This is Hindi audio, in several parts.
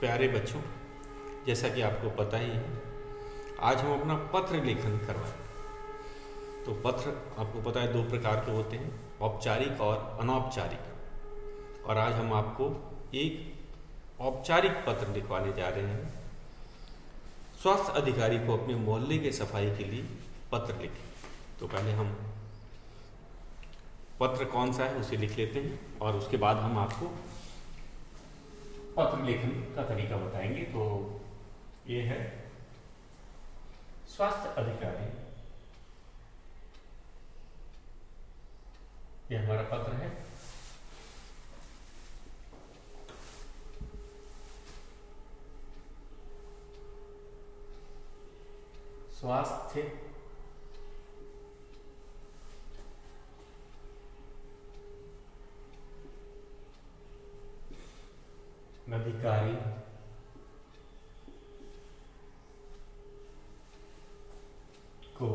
प्यारे बच्चों, जैसा कि आपको पता ही है, आज हम अपना पत्र लेखन करवाएं। तो पत्र आपको पता है दो प्रकार के होते हैं, औपचारिक और अनौपचारिक। और आज हम आपको एक औपचारिक पत्र लिखवाने जा रहे हैं। स्वास्थ्य अधिकारी को अपने मोहल्ले के सफाई के लिए पत्र लिखें। तो पहले हम पत्र कौन सा है उसे लिख लेते हैं और उसके बाद हम आपको पत्र लेखन का तरीका बताएंगे। तो ये है स्वास्थ्य अधिकारी, ये हमारा पत्र है। स्वास्थ्य अधिकारी को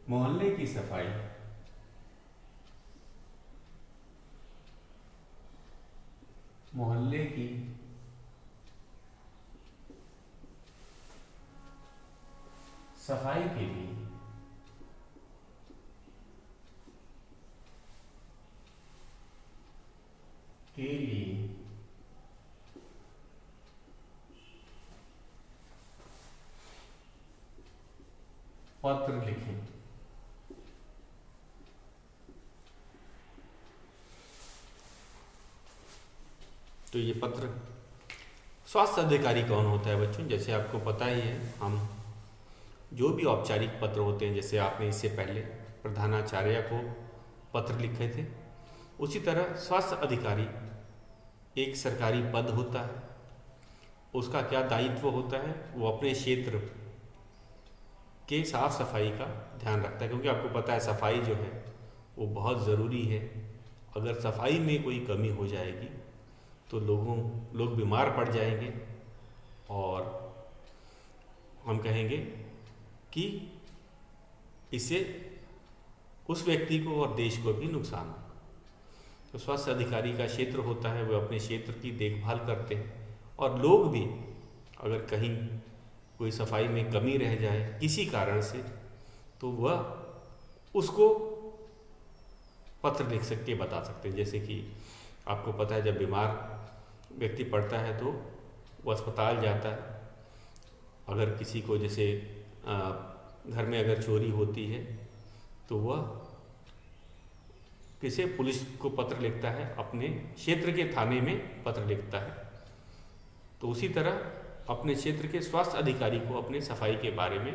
मोहल्ले की सफाई के लिए पत्र लिखें। तो ये पत्र स्वास्थ्य अधिकारी कौन होता है बच्चों? जैसे आपको पता ही है, हम जो भी औपचारिक पत्र होते हैं, जैसे आपने इससे पहले प्रधानाचार्य को पत्र लिखे थे, उसी तरह स्वास्थ्य अधिकारी एक सरकारी पद होता है। उसका क्या दायित्व होता है? वो अपने क्षेत्र के साफ सफाई का ध्यान रखता है, क्योंकि आपको पता है सफाई जो है वो बहुत ज़रूरी है। अगर सफाई में कोई कमी हो जाएगी तो लोग बीमार पड़ जाएंगे और हम कहेंगे कि इससे उस व्यक्ति को और देश को भी नुकसान हो। तो स्वास्थ्य अधिकारी का क्षेत्र होता है, वो अपने क्षेत्र की देखभाल करते हैं। और लोग भी अगर कहीं कोई सफाई में कमी रह जाए किसी कारण से, तो वह उसको पत्र लिख सकते बता सकते हैं। जैसे कि आपको पता है, जब बीमार व्यक्ति पड़ता है तो वो अस्पताल जाता है। अगर किसी को जैसे घर में अगर चोरी होती है तो वह किसी पुलिस को पत्र लिखता है, अपने क्षेत्र के थाने में पत्र लिखता है। तो उसी तरह अपने क्षेत्र के स्वास्थ्य अधिकारी को अपने सफाई के बारे में,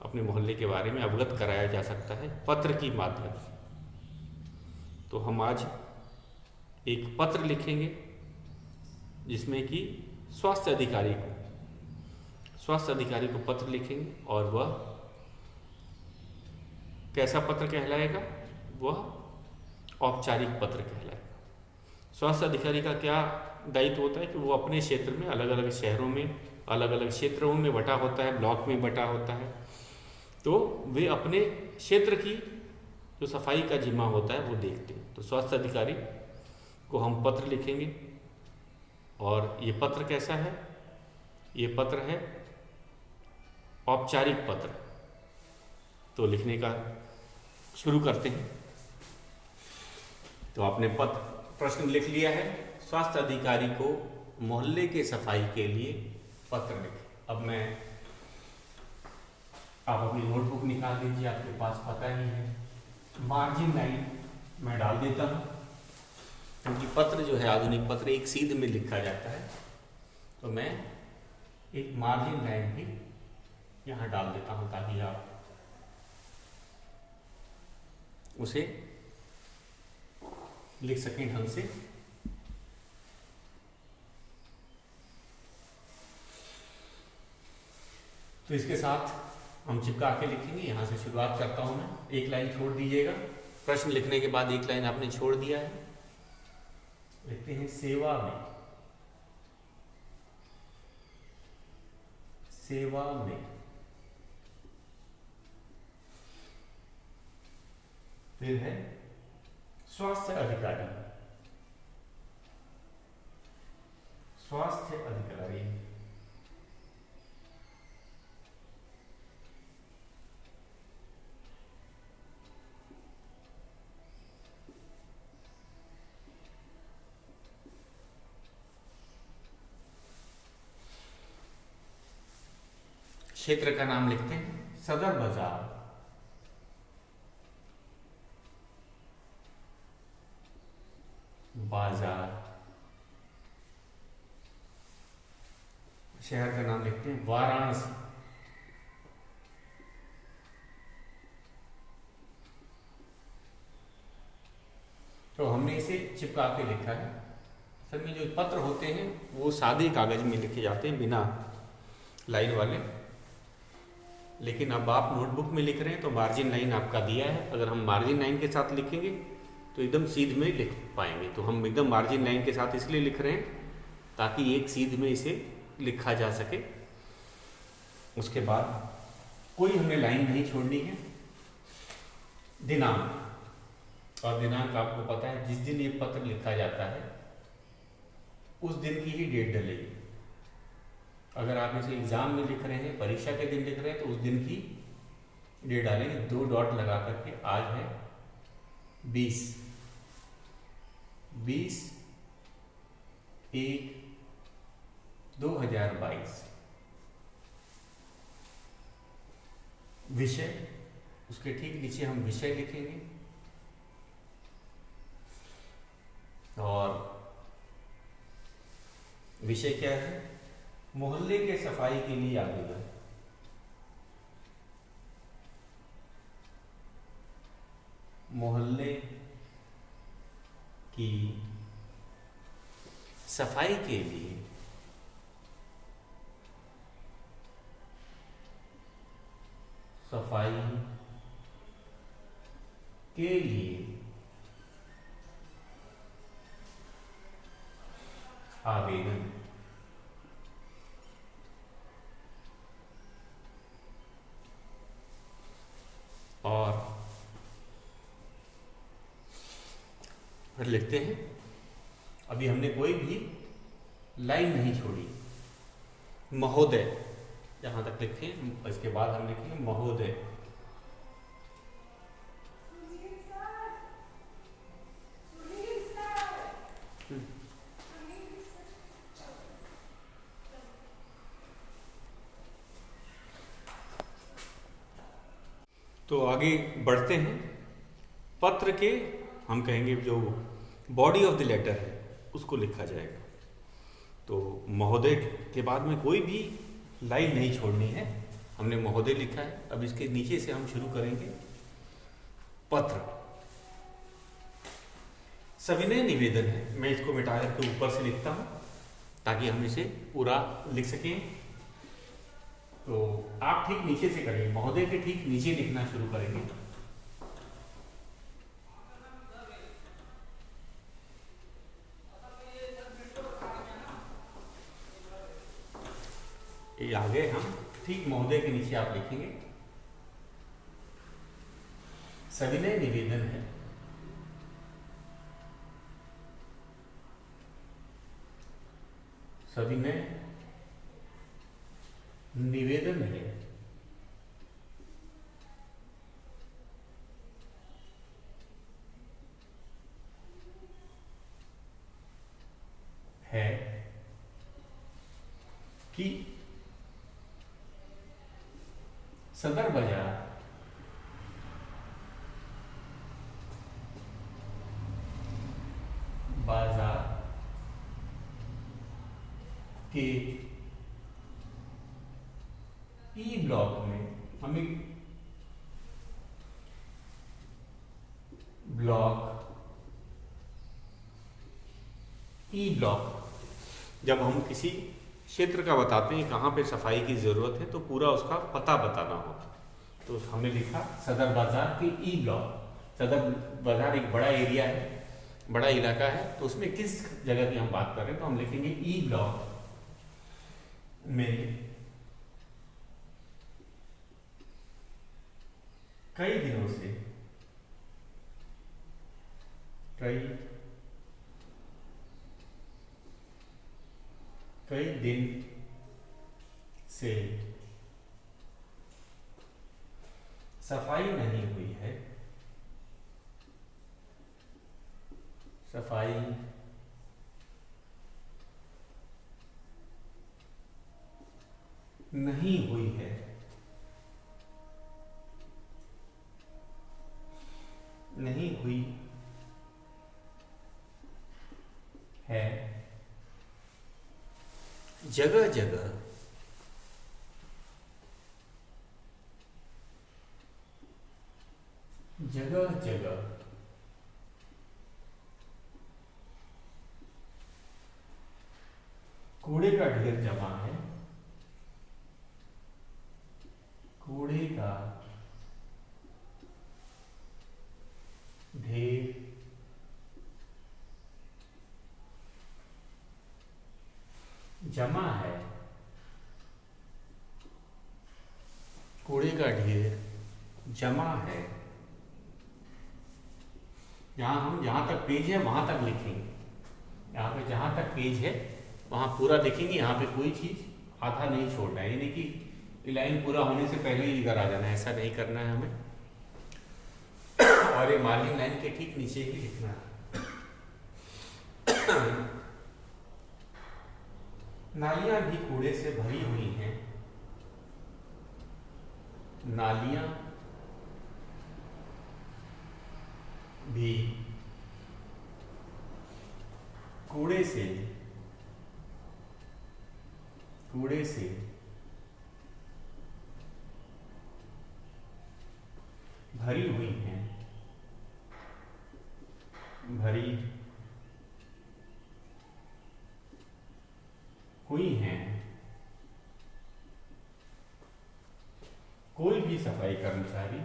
अपने मोहल्ले के बारे में अवगत कराया जा सकता है पत्र की माध्यम से। तो हम आज एक पत्र लिखेंगे जिसमें कि स्वास्थ्य अधिकारी को पत्र लिखेंगे। और वह कैसा पत्र कहलाएगा? वह औपचारिक पत्र कहलाएगा। स्वास्थ्य अधिकारी का क्या दायित्व होता है कि वो अपने क्षेत्र में अलग अलग शहरों में अलग अलग क्षेत्रों में बटा होता है, ब्लॉक में बटा होता है। तो वे अपने क्षेत्र की जो सफाई का जिम्मा होता है वो देखते हैं। तो स्वास्थ्य अधिकारी को हम पत्र लिखेंगे। और ये पत्र कैसा है? ये पत्र है औपचारिक पत्र। तो लिखने का शुरू करते हैं। तो आपने प्रश्न लिख लिया है, स्वास्थ्य अधिकारी को मोहल्ले के सफाई के लिए पत्र लिखें। अब आप अपनी नोटबुक निकाल लीजिए, आपके पास पता ही है, मार्जिन लाइन मैं डाल देता हूँ, क्योंकि पत्र जो है आधुनिक पत्र एक सीध में लिखा जाता है। तो मैं एक मार्जिन लाइन भी यहाँ डाल देता हूँ ताकि आप उसे लिख सकें ढंग से। तो इसके साथ हम चिपका के लिखेंगे। यहाँ से शुरुआत करता हूँ मैं, एक लाइन छोड़ दीजिएगा। प्रश्न लिखने के बाद एक लाइन आपने छोड़ दिया है। लिखते हैं सेवा में फिर है स्वास्थ्य अधिकारी। स्वास्थ्य अधिकारी। क्षेत्र का नाम लिखते हैं सदर बाजार। बाजार। शहर का नाम लिखते हैं वाराणसी। तो हमने इसे चिपका के लिखा है। असल में जो पत्र होते हैं वो सादे कागज में लिखे जाते हैं बिना लाइन वाले, लेकिन अब आप नोटबुक में लिख रहे हैं तो मार्जिन लाइन आपका दिया है। अगर हम मार्जिन लाइन के साथ लिखेंगे तो एकदम सीध में लिख पाएंगे, तो हम एकदम मार्जिन लाइन के साथ इसलिए लिख रहे हैं ताकि एक सीध में इसे लिखा जा सके। उसके बाद कोई हमें लाइन नहीं छोड़नी है। दिनांक, और दिनांक आपको पता है जिस दिन ये पत्र लिखा जाता है उस दिन की ही डेट डलेगी। अगर आप इसे एग्जाम में लिख रहे हैं, परीक्षा के दिन लिख रहे हैं, तो उस दिन की डेट डालेंगे। 2 डॉट लगा करके आज है 20/1/2022। विषय, उसके ठीक नीचे हम विषय लिखेंगे और विषय क्या है? मोहल्ले के सफाई के लिए आवेदन। मोहल्ले की सफाई के लिए आवेदन। और फिर लिखते हैं, अभी हमने कोई भी लाइन नहीं छोड़ी। महोदय जहां तक लिखे, इसके बाद हम लिखेंगे महोदय। तो आगे बढ़ते हैं। पत्र के हम कहेंगे जो बॉडी ऑफ द लेटर है उसको लिखा जाएगा। तो महोदय के बाद में कोई भी लाइन नहीं छोड़नी है। हमने महोदय लिखा है, अब इसके नीचे से हम शुरू करेंगे पत्र। सविनय निवेदन है, मैं इसको मिटा करके ऊपर से लिखता हूं ताकि हम इसे पूरा लिख सकें। तो आप ठीक नीचे से करेंगे, महोदय के ठीक नीचे लिखना शुरू करेंगे। ये आगे हम ठीक महोदय के नीचे आप लिखेंगे सविनय निवेदन है। सविनय निवेदन है कि सदर बाजार के ई ब्लॉक में हमें ई ब्लॉक जब हम किसी क्षेत्र का बताते हैं कहाँ पे सफाई की ज़रूरत है तो पूरा उसका पता बताना होता है। तो हमने लिखा सदर बाजार के ई ब्लॉक। सदर बाजार एक बड़ा एरिया है, बड़ा इलाका है, तो उसमें किस जगह की हम बात कर रहे हैं तो हम लिखेंगे ई ब्लॉक में कई दिनों से कई दिन से सफाई नहीं हुई है, सफाई नहीं हुई है, नहीं हुई है, जगह जगह जगह जगह कूड़े का ढेर जमा है, कूड़े का ढेर जमा है, कूड़े का ढेर जमा है। यहाँ हम जहाँ तक पेज है वहाँ तक लिखेंगे, यहाँ पे जहाँ तक पेज है वहाँ पूरा लिखेंगे, यहाँ पे कोई चीज़ आधा नहीं छोड़ना है, यानी कि लाइन पूरा होने से पहले ही इधर आ जाना है, ऐसा नहीं करना है हमें। और ये मार्जिन लाइन के ठीक नीचे ही लिखना है। नालियाँ भी कूड़े से भरी हुई हैं, नालियाँ भी कूड़े से भरी हुई हैं, भरी हुई हैं। कोई भी सफाई कर्मचारी,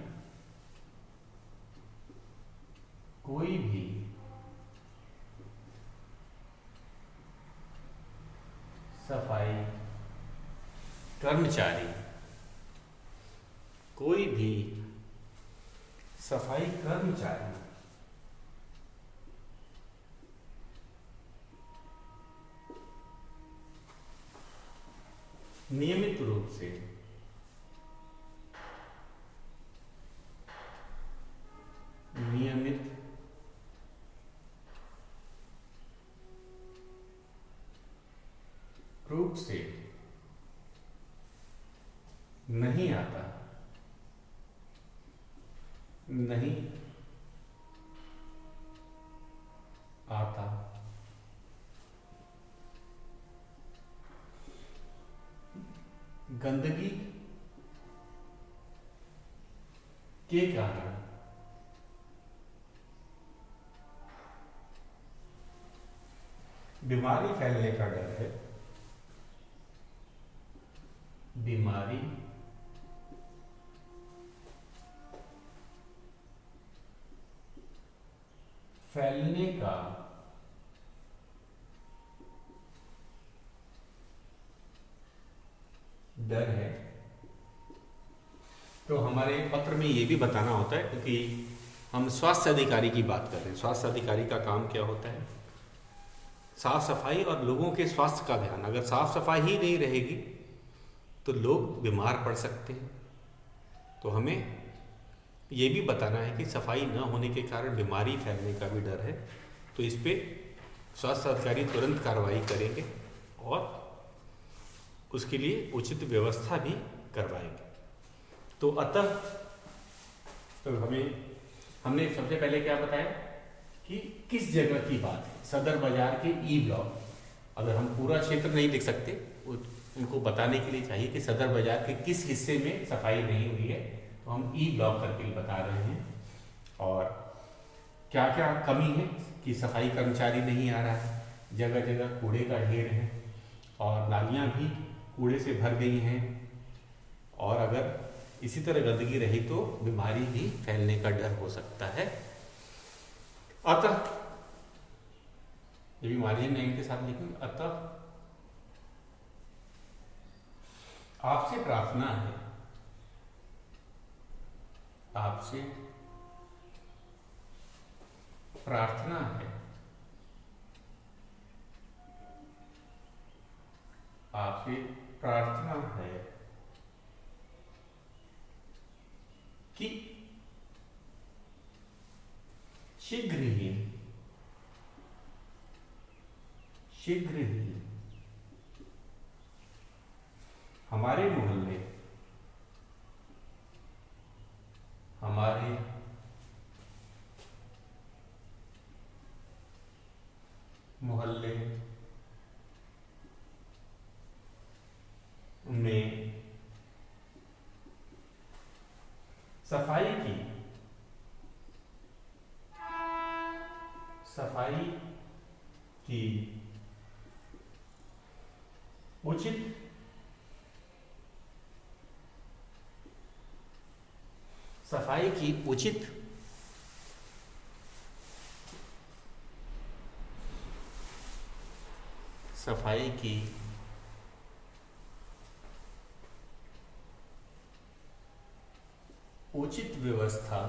कोई भी सफाई कर्मचारी, कोई भी सफाई कर्मचारी नियमित रूप से नहीं आता, नहीं आता, गंदगी के कारण बीमारी फैलने का डर है, बीमारी फैलने का डर है। तो हमारे पत्र में ये भी बताना होता है, क्योंकि हम स्वास्थ्य अधिकारी की बात कर रहे हैं। स्वास्थ्य अधिकारी का काम क्या होता है? साफ सफाई और लोगों के स्वास्थ्य का ध्यान। अगर साफ सफाई ही नहीं रहेगी तो लोग बीमार पड़ सकते हैं। तो हमें ये भी बताना है कि सफाई न होने के कारण बीमारी फैलने का भी डर है। तो इस पे स्वास्थ्य अधिकारी तुरंत कार्रवाई करेंगे और उसके लिए उचित व्यवस्था भी करवाएंगे। तो अतः तो हमने सबसे पहले क्या बताया कि किस जगह की बात है। सदर बाजार के ई ब्लॉक, अगर हम पूरा क्षेत्र नहीं लिख सकते, उनको बताने के लिए चाहिए कि सदर बाजार के किस हिस्से में सफाई नहीं हुई है, तो हम ई ब्लॉक करके बता रहे हैं। और क्या क्या कमी है कि सफाई कर्मचारी नहीं आ रहा है, जगह जगह कूड़े का ढेर है और नालियाँ भी कूड़े से भर गई हैं, और अगर इसी तरह गंदगी रही तो बीमारी भी फैलने का डर हो सकता है। अतः ये भी मार्जिन 9 के साथ लिखेंगे। अतः आपसे प्रार्थना है, आपसे प्रार्थना है आपसे प्रार्थना है कि शीघ्र ही हमारे मोहल्ले में सफाई की उचित व्यवस्था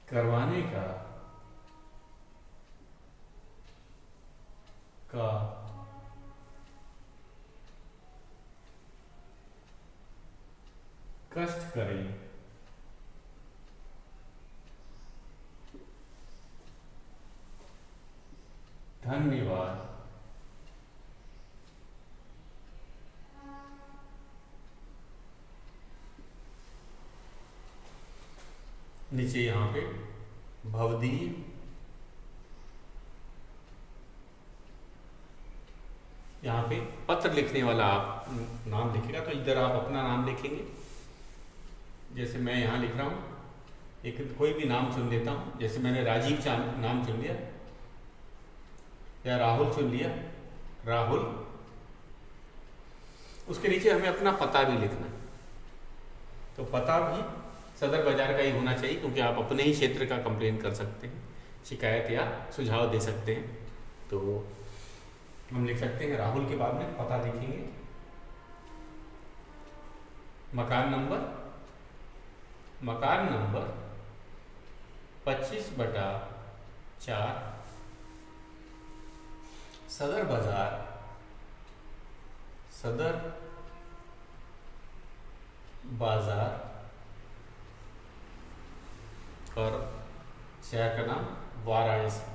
करवाने का कष्ट करें। धन्यवाद। नीचे यहाँ पे भवदीय यहाँ पे पत्र लिखने वाला आप नाम लिखेगा, तो इधर आप अपना नाम लिखेंगे। जैसे मैं यहाँ लिख रहा हूँ, एक कोई भी नाम चुन लेता हूँ। जैसे मैंने राजीव नाम चुन लिया या राहुल चुन लिया, राहुल। उसके नीचे हमें अपना पता भी लिखना है। तो पता भी सदर बाजार का ही होना चाहिए, क्योंकि आप अपने ही क्षेत्र का कंप्लेन कर सकते हैं, शिकायत या सुझाव दे सकते हैं। तो हम लिख सकते हैं राहुल के बाद में पता लिखेंगे। मकान नंबर 25/4 सदर बाजार और शहर का नाम वाराणसी।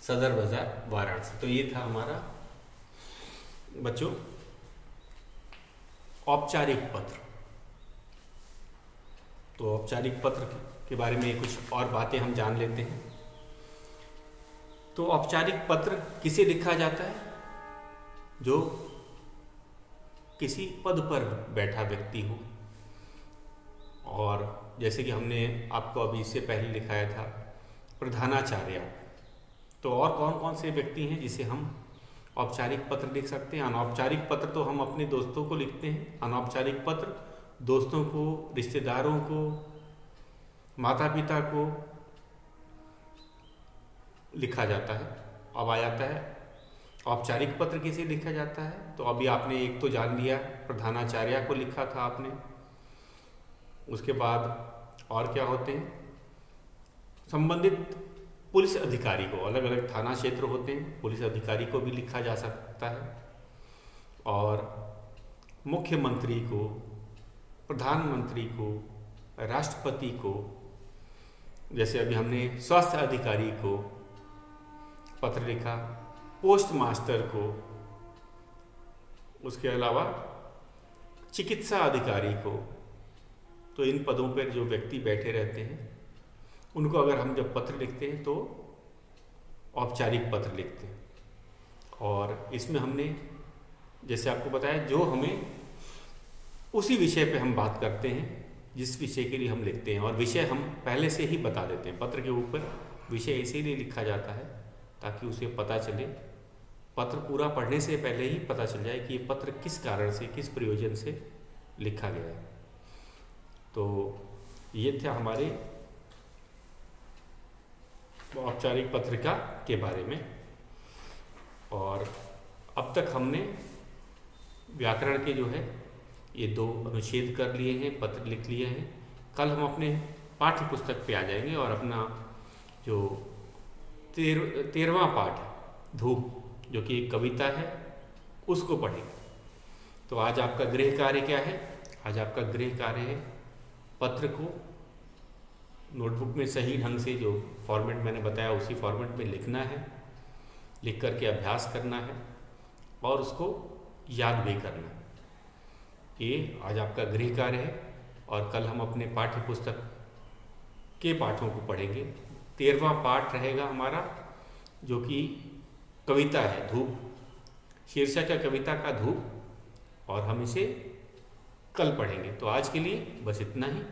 सदर बाजार वाराणसी। तो ये था हमारा बच्चों औपचारिक पत्र। तो औपचारिक पत्र के बारे में कुछ और बातें हम जान लेते हैं। तो औपचारिक पत्र किसे लिखा जाता है? जो किसी पद पर बैठा व्यक्ति हो। और जैसे कि हमने आपको अभी इससे पहले लिखाया था प्रधानाचार्य। तो और कौन कौन से व्यक्ति हैं जिसे हम औपचारिक पत्र लिख सकते हैं? अनौपचारिक पत्र तो हम अपने दोस्तों को लिखते हैं। अनौपचारिक पत्र दोस्तों को, रिश्तेदारों को, माता पिता को लिखा जाता है। अब आ जाता है औपचारिक पत्र किसे लिखा जाता है। तो अभी आपने एक तो जान लिया, प्रधानाचार्य को लिखा था आपने। उसके बाद और क्या होते हैं? संबंधित पुलिस अधिकारी को, अलग अलग थाना क्षेत्र होते हैं, पुलिस अधिकारी को भी लिखा जा सकता है। और मुख्यमंत्री को, प्रधानमंत्री को, राष्ट्रपति को, जैसे अभी हमने स्वास्थ्य अधिकारी को पत्र लिखा, पोस्ट मास्टर को, उसके अलावा चिकित्सा अधिकारी को। तो इन पदों पर जो व्यक्ति बैठे रहते हैं उनको अगर हम जब पत्र लिखते हैं तो औपचारिक पत्र लिखते हैं। और इसमें हमने जैसे आपको बताया, जो हमें उसी विषय पे हम बात करते हैं जिस विषय के लिए हम लिखते हैं, और विषय हम पहले से ही बता देते हैं। पत्र के ऊपर विषय इसीलिए लिखा जाता है ताकि उसे पता चले, पत्र पूरा पढ़ने से पहले ही पता चल जाए कि ये पत्र किस कारण से, किस प्रयोजन से लिखा गया है। तो ये था हमारे औपचारिक पत्रिका के बारे में। और अब तक हमने व्याकरण के जो है ये 2 अनुच्छेद कर लिए हैं, पत्र लिख लिए हैं। कल हम अपने पाठ्य पुस्तक पे आ जाएंगे और अपना जो 13वां पाठ है धूप, जो कि एक कविता है, उसको पढ़ेंगे। तो आज आपका गृह कार्य क्या है? आज आपका गृह कार्य है पत्र को नोटबुक में सही ढंग से जो फॉर्मेट मैंने बताया उसी फॉर्मेट में लिखना है, लिख करके अभ्यास करना है और उसको याद भी करना है। ये आज आपका गृह कार्य है और कल हम अपने पाठ्य पुस्तक के पाठों को पढ़ेंगे। 13वां पाठ रहेगा हमारा, जो कि कविता है धूप, शीर्षक है कविता का धूप, और हम इसे कल पढ़ेंगे। तो आज के लिए बस इतना ही।